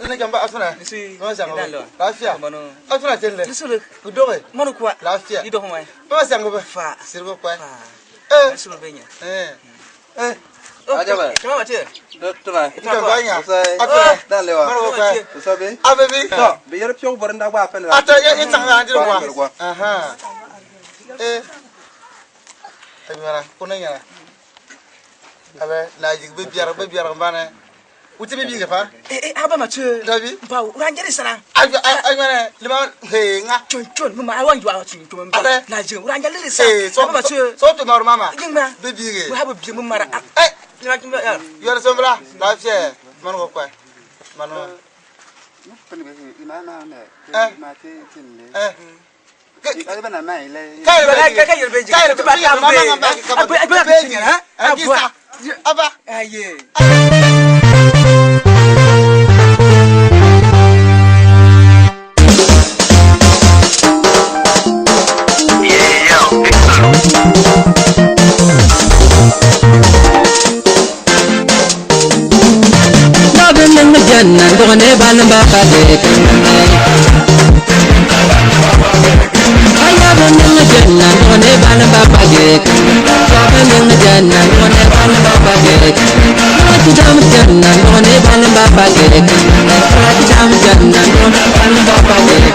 Ini gambar asuna. Mana siang apa? Lafiya. Asuna cendela. Udah ke? Mana kuat? Lafiya. Hidup mai. Mana siang apa? Fa. Sirba kuat. Suruh benya. Aja apa? Cuma macam. Tuna. Itu banyak. Apa? Dah lewat. Mana kuat? Usabe. Apa bi? No, biar pion berenda apa ni? Atau yang tengah aja rumah. Aha. Tapi mana? Kunanya. Apa? Lagi biar mana? Uci bibi ke pa? Apa macam? Tapi. Bau. Orang jadi sana. Ay mana? Lima henga. Cun, mama awan jual cun. Ada. Laju. Orang jadi sana. Apa macam? So tu baru mama. Gimana? Bibi ke? Apa bibi mama? Gimana ya? Biar sembra. Lafiya. Mana kau? Mana? Imana ne. Mati cinde. Kali mana mai le. Kayak beji. Kayak tu baca apa? Apa beji ha? Apa? Aye. Jangan doa balam bapak dek. Ayah bening jangan doa balam bapak dek. Ayah bening jangan doa balam bapak dek. Lagi jam jangan doa balam bapak dek. Lagi jam jangan doa balam bapak dek.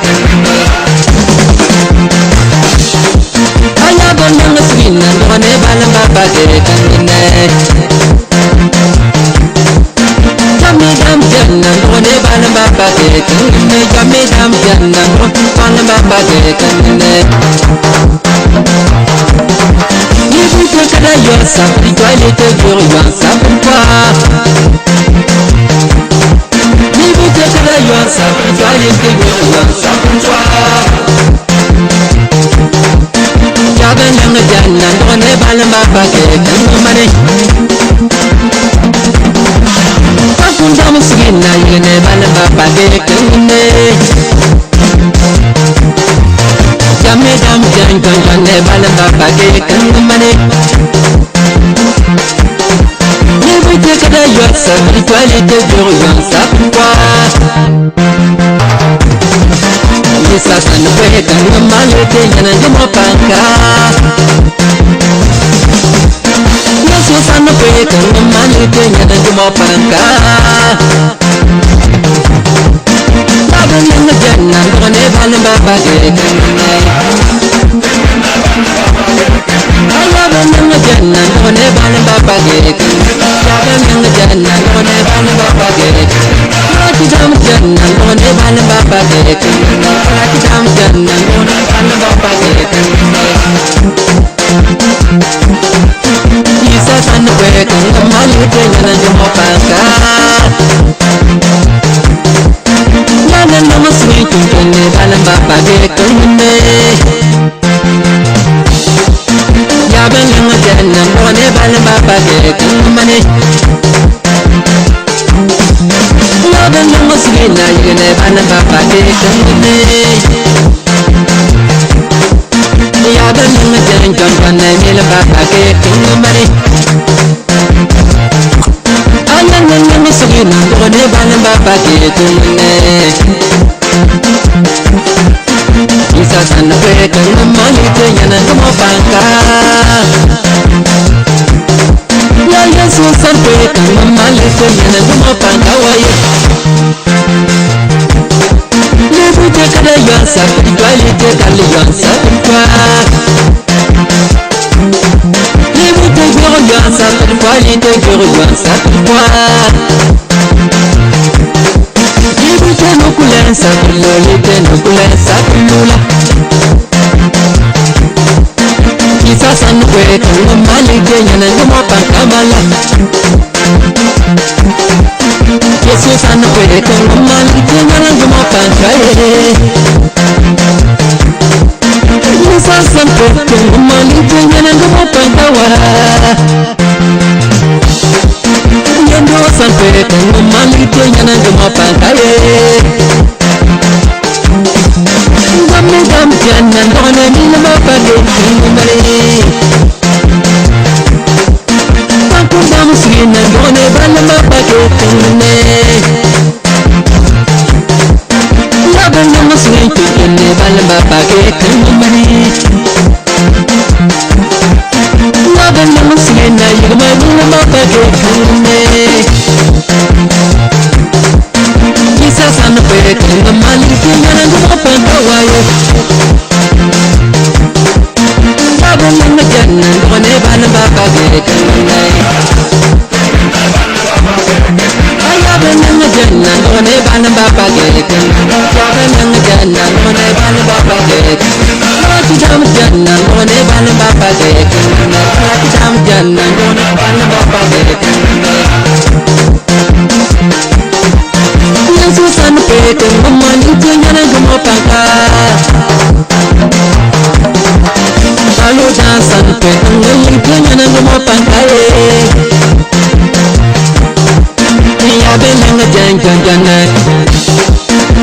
Ayah bening jangan doa balam bapak dek. Jam jangan doa balam bapak dek. Jam jangan doa balam bapak dek. Ibu terkena yosap di toilet yosap kuat. Ibu terkena yosap di toilet yosap kuat. Jangan doa balam bapak dek. Mana? Aku dah mesti naik ne balam bapak dek. Jam jangan ne balam bapak dek. Mana? Ibu terkena yosap di toilet yosap kuat. Sasa nupwe kanga malete yana jamo panka. Sasa nupwe kanga malete yana jamo panka. Baba yana janna done balam baba dek. Baba yana janna done balam baba dek. Baba yana janna done balam baba dek. Lagi jam janna done balam baba dek. Lagi jam janna done balam baba dek. Isa sana kwe kanga malute yana jamo panka. Yana nama sui tuntune balam baba dek. Ya ben yana janna done balam baba dek. Mane ya ben nama sui na yana balam baba dek. Ya ben yana janna done balam baba dek. Mane anan nama sui na done balam baba dek. Isa sana kwe kanga malite yana jamo panka. Ya yesu sana kwe kanga malite yana jamo panka waye. Lebu tekada yonsa kutwali tekali yonsa kutwa. Lebu tekada yonsa kutwali tekada yonsa kutwa. Lebu tekada kulensa kuloli tekada kulensa kulula. Isa sana kwe kanga malite yana jamo panka mala. Yesu sana kwe kanga malite yana jamo panka ye. Isa sana kwe kanga malite yana jamo panka wa. Yendo sana kwe kanga malite yana jamo panka ye. Jam jangan done balam baba dek. Aku dah mesti na done balam baba dek. ne balamba page kumani Naga namusina yigma numa page kumne Kisa sana page kumani Kiyana numa pankawayo Naga nanga janna ne balamba page kumne Janna lone bana baba gek Jaba nang janna lone bana baba gek Lati jam janna lone bana baba gek Lati jam janna lone bana baba gek Yang susah pek Maman itu nyana gemo pangka Lalu jangan pek Yang itu nyana gemo pangka Ayabe nanga janjana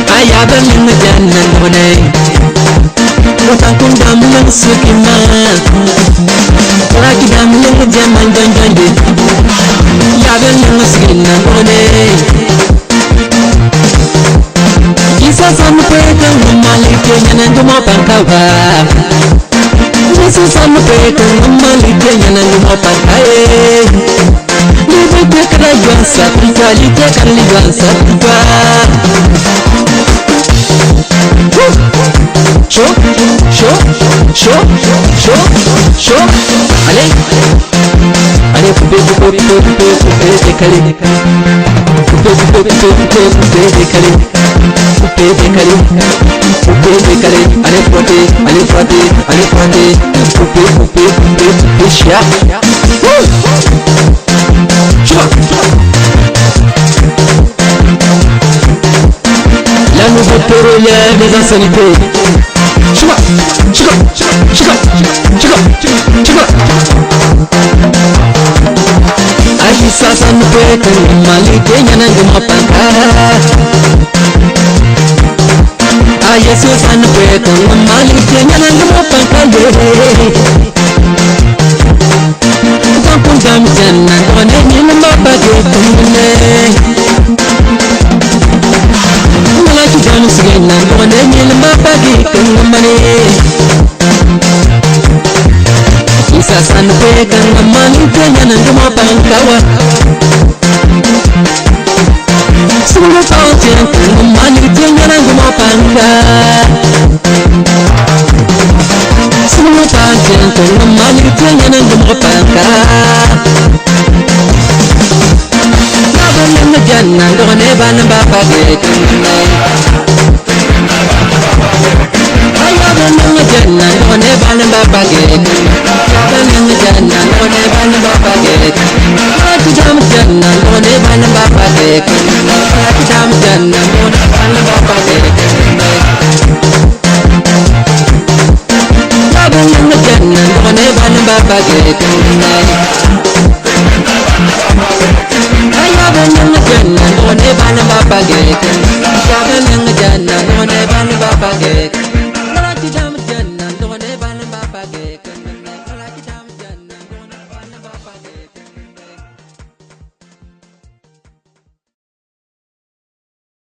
Ayabe nanga janna lone Utakun dam nang sukima Laki dam nanga jaman janjande Ayabe nanga sukina lone Kisa samu peka ngamali kenyana ngumo pangkawa Kisa samu peka ngamali kenyana ngumo pangkawa Libe kara yuan satwa, libe kara yuan satwa. Show. Ale kupe dekali. Kupe dekali. Ale frotte. Kupe shia. La nouvelle pétrolière des insanités. Chica. Aji sasa nupeka mali kenya na ngoma panga. Aji sasa nupeka mali kenya na ngoma panga. Kampung jam janna kone nil mapage kumne. Malaki jam sigena kone nil mapage kumne. Isa san peka ngamani kenya na ngoma pangawa. Sulu paujen ngamani kenya na ngoma panga. Sulu paujen ngamani kenya na ngoma panga. Nanga janna ngone bana baba gek Ayaba nanga janna ngone bana baba gek Ayaba nanga janna ngone bana baba gek Lati jam janna ngone bana baba gek Lati jam janna ngone bana baba gek Ayaba nanga janna ngone bana baba gek Ayaba nanga janna ngone bana baba gek Ayaba nanga janna ngone bana baba gek